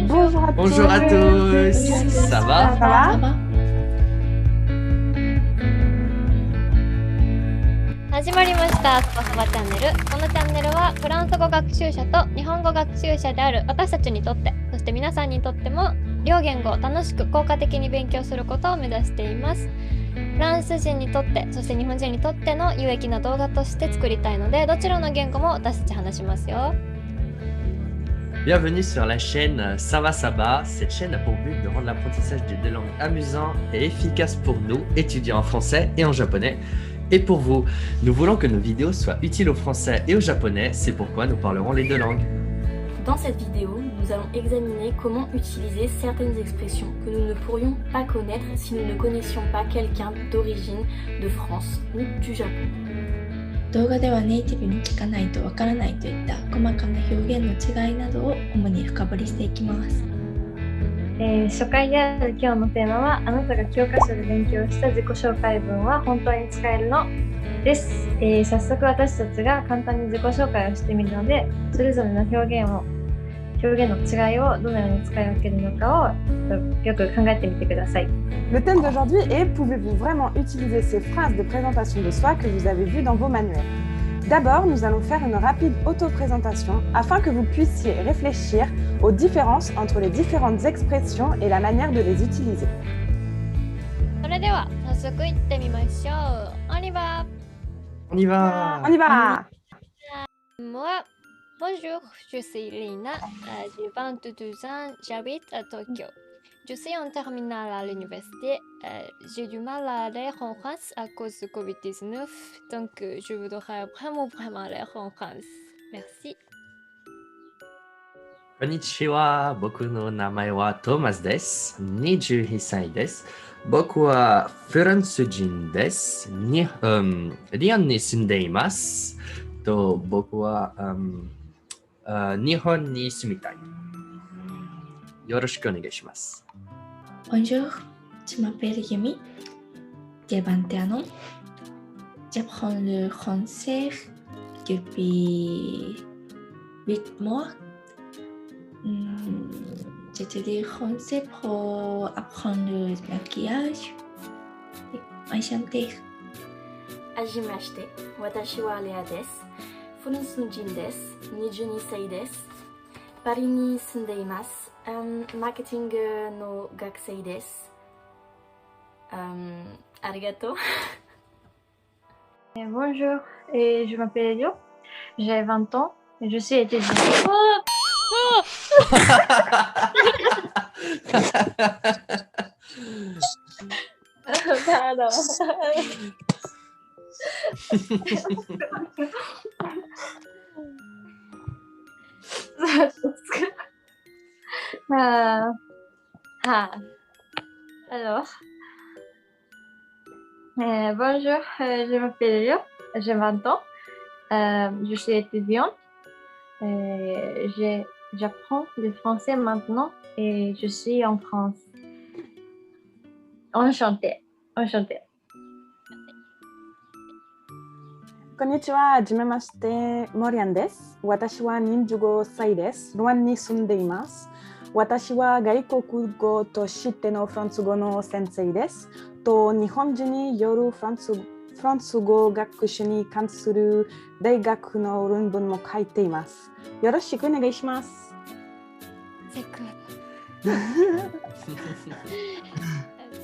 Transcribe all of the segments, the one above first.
Bonjour à Bonjour à tous, ça va? Ça va? 始まりましたスパサバチャンネル。このチャンネルはフランス語学習者と日本語学習者である私たちにとって、そして皆さんにとっても両言語を楽しく効果的に勉強することを目指しています。フランス人にとって、そして日本人にとっての有益な動画として作りたいので、どちらの言語も私たち話しますよ。Bienvenue sur la chaîne Ça va, ça va. Cette chaîne a pour but de rendre l'apprentissage des deux langues amusant et efficace pour nous, étudiants en français et en japonais. Et pour vous, nous voulons que nos vidéos soient utiles au français et au japonais, c'est pourquoi nous parlerons les deux langues. Dans cette vidéo, nous allons examiner comment utiliser certaines expressions que nous ne pourrions pas connaître si nous ne connaissions pas quelqu'un d'origine de France ou du Japon. 動画ではネイティブに聞かないとわからないといった細かな表現の違いなどを主に深掘りしていきます。初回である今日のテーマは、あなたが教科書で勉強した自己紹介文は本当に使えるのです。早速私たちが簡単に自己紹介をしてみるので、それぞれの表現の違いをどのように使い分けるのかをよく考えてみてください。Le thème d'aujourd'hui est: pouvez-vous vraiment utiliser ces phrases de présentation de soi que vous avez vues dans vos manuels? D'abord, nous allons faire une rapide auto-présentation afin que vous puissiez réfléchir aux différences entre les différentes expressions et la manière de les utiliser. それでは早速行ってみましょう。On y va! On y va! On y va! Moi, bonjour, je suis Lina, j'ai 22 ans, j'habite à Tokyo. Je suis en terminale à l'université. J'ai du mal à aller en France à cause de Covid-19, donc je voudrais vraiment aller en France. Merci. Konnichiwa, boku no namae wa Thomas desu. 21歳です。僕はフランス人です。リヨンに住んでいます。僕は日本に住みたい。よろしくお願いします。Bonjour, je m'appelle Yumi. J'ai 21 ans. J'apprends le français depuis 8 mois. J'étudie le français pour apprendre le maquillage. Enchantée. はじめまして、私はレアです。フランス人です。22歳です。パリに住んでいます。マーケティングの学生です。ありがとう。Bonjour, je m'appelle Elio, j'ai 20 ans et je suis étudiante. Pardon. Alors, bonjour, je m'appelle Elio, j'ai 20 ans, je suis étudiante, j'apprends le français maintenant et je suis en France. Enchantée. こんにちは、はじめまして、モリアンです。私は25歳です。ロワンに住んでいます。私は外国語としてのフランス語の先生です。日本人によるフランス語学習に関する大学の論文も書いています。よろしくお願いします。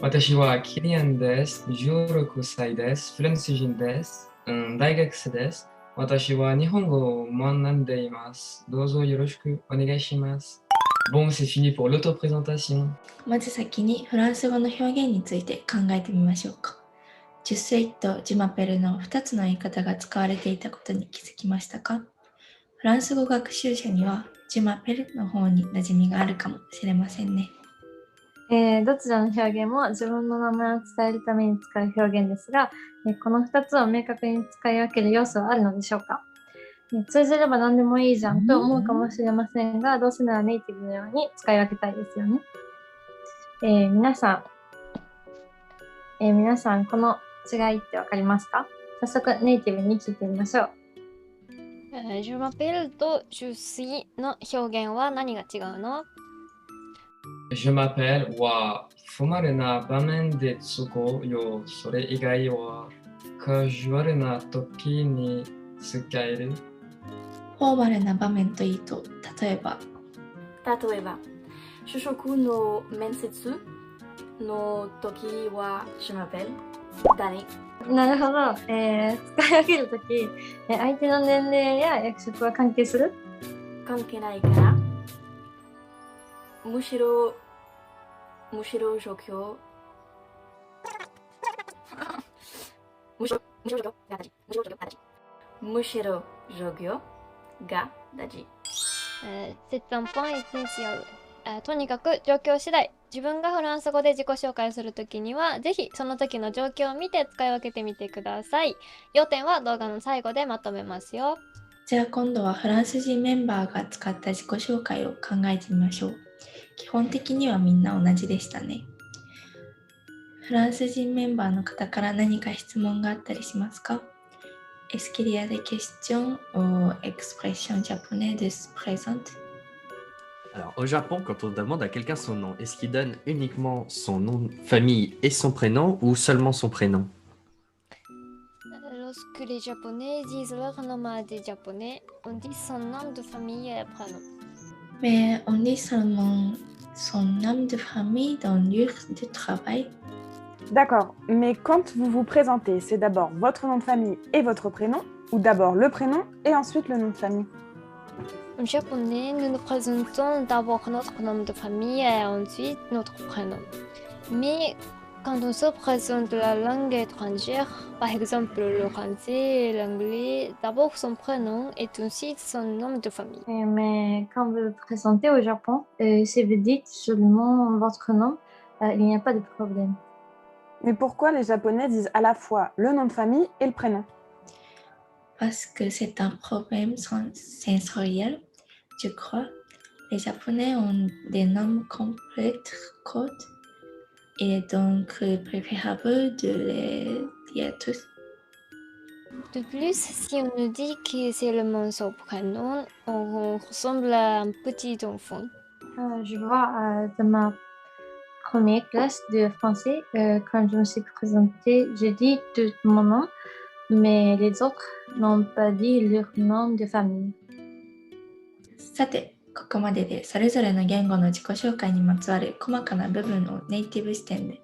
私はキリアンです。16歳です。フランス人です。大学生です。私は日本語を学んでいます。どうぞよろしくお願いします。Bon, c'est fini pour l'auto-présentation. まず先にフランス語の表現について考えてみましょうか。Je suisとジマペルの2つの言い方が使われていたことに気づきましたか？フランス語学習者にはジマペルの方に馴染みがあるかもしれませんね。どちらの表現も自分の名前を伝えるために使う表現ですが、この2つを明確に使い分ける要素はあるのでしょうか？通じれば何でもいいじゃんと思うかもしれませんが、どうせならネイティブのように使い分けたいですよね。皆さんこの違いってわかりますか？早速ネイティブに聞いてみましょう。Je m'appelle と je suis の表現は何が違うの？ Je m'appelle wa formale na bamen de tsuko yo sore igai wa casual na toki ni tsukaeru. フォーマルな場面といいと、例えば、例えば、Shushoku no mensetsu no toki wa je m'appelle だね。なるほど。使い分けるとき、相手の年齢や役職は関係する？関係ないから、むしろ状況が大事。C'est un point essentiel。とにかく状況次第、自分がフランス語で自己紹介をするときには、ぜひその時の状況を見て使い分けてみてください。要点は動画の最後でまとめますよ。じゃあ今度はフランス人メンバーが使った自己紹介を考えてみましょう。基本的にはみんな同じでしたね。フランス人メンバーの方から何か質問があったりしますか？ Est-ce qu'il y a des questions ou expressions japonaises présentes? Alors, au Japon, quand on demande à quelqu'un son nom, est-ce qu'il donne uniquement son nom de famille et son prénom ou seulement son prénom? Lorsque les Japonais disent leur nom à des Japonais, on dit son nom de famille et prénom. Mais on dit seulement son nom de famille dans le lieu de travail. D'accord, mais quand vous vous présentez, c'est d'abord votre nom de famille et votre prénom, ou d'abord le prénom et ensuite le nom de famille? En japonais, nous nous présentons d'abord notre nom de famille et ensuite notre prénom. Mais quand on se présente de la langue étrangère, par exemple le français et l'anglais, d'abord son prénom et ensuite son nom de famille. Mais quand vous vous présentez au Japon, si vous dites seulement votre nom, il n'y a pas de problème. Mais pourquoi les Japonais disent à la fois le nom de famille et le prénom? Parce que c'est un problème sensoriel, je crois. Les Japonais ont des noms complexes, courts. Il est donc préférable de les dire tous. De plus, si on nous dit que c'est le nom son prénom, on ressemble à un petit enfant. Je vois dans ma première classe de français, quand je me suis présentée, j'ai dit tout mon nom, mais les autres n'ont pas dit leur nom de famille. さて、ここまででそれぞれの言語の自己紹介にまつわる細かな部分をネイティブ視点で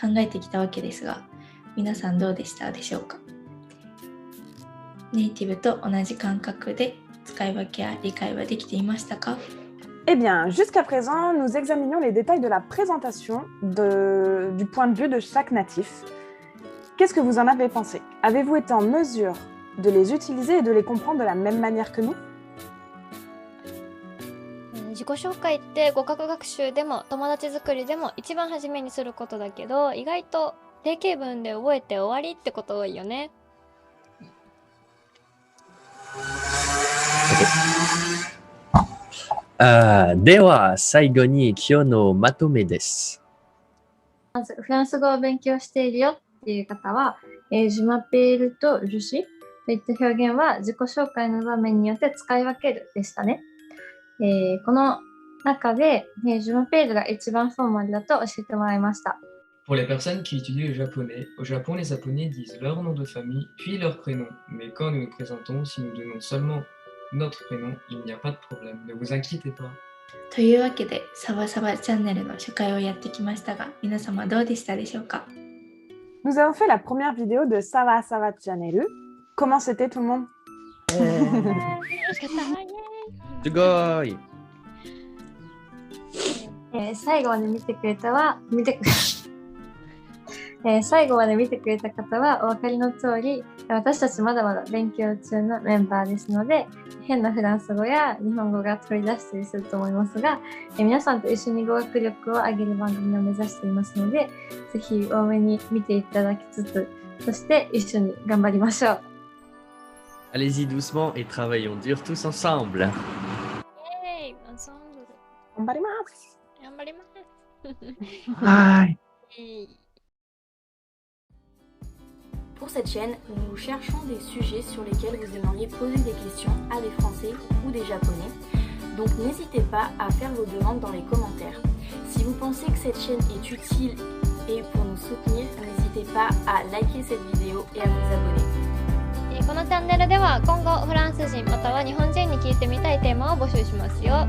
考えてきたわけですが、皆さんどうでしたでしょうか？ネイティブと同じ感覚で使い分けや理解はできていましたか？ Eh bien, jusqu'à présent, nous examinions les détails de la présentation du point de vue de chaque natif. Qu'est-ce que vous en avez pensé? Avez-vous été en mesure de les utiliser et de les comprendre de la même manière que nous? 自己紹介って語学学習でも友達作りでも一番初めにすることだけど、意外と定型文で覚えて終わりってこと多いよね。では最後に今日のまとめです。まず、フランス語を勉強しているよっていう方は、je m'appelle と je suis といった表現は自己紹介の場面によって使い分けるでしたね。この中で、je m'appelle が一番フォーマルだと教えてもらいました。Pour les personnes qui étudient le japonais, au Japon, les Japonais disent leur nom de famille puis leur prénom. Mais quand nous nous présentons, si nous donnons seulement notre prénom, il n'y a pas de problème. Ne vous inquiétez pas. というわけで、サバサバチャンネルの初回をやってきましたが、皆様どうでしたでしょうか？ Nous avons fait la première vidéo de Sava Sava Channel. Comment c'était tout le monde? すごい。最後まで見てくれた最後まで見てくれた方はお分かりの通り、私たちまだまだ勉強中のメンバーですので、変なフランス語や日本語が取り出したりすると思いますが、皆さんと一緒に語学力を上げる番組を目指していますので、ぜひ多めに見ていただきつつ、そして一緒に頑張りましょう。Allez-y doucement et travaillons dur tous ensemble. イエーイ、ensemble。頑張ります。頑張ります。はい。Pour cette chaîne, nous cherchons des sujets sur lesquels vous aimeriez poser des questions à des Français ou des Japonais. Donc n'hésitez pas à faire vos demandes dans les commentaires. Si vous pensez que cette chaîne est utile et pour nous soutenir, n'hésitez pas à liker cette vidéo et à vous abonner. このチャンネルでは今後フランス人または日本人に聞いてみたいテーマを募集しますよ。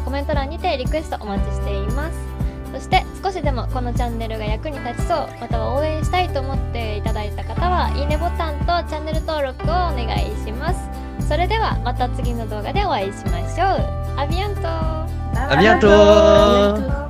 コメント欄にてリクエストお待ちしています。そして少しでもこのチャンネルが役に立ちそうまたは応援したいと思っていただいた方はいいねボタンとチャンネル登録をお願いします。それではまた次の動画でお会いしましょう。アビアント。À bientôt!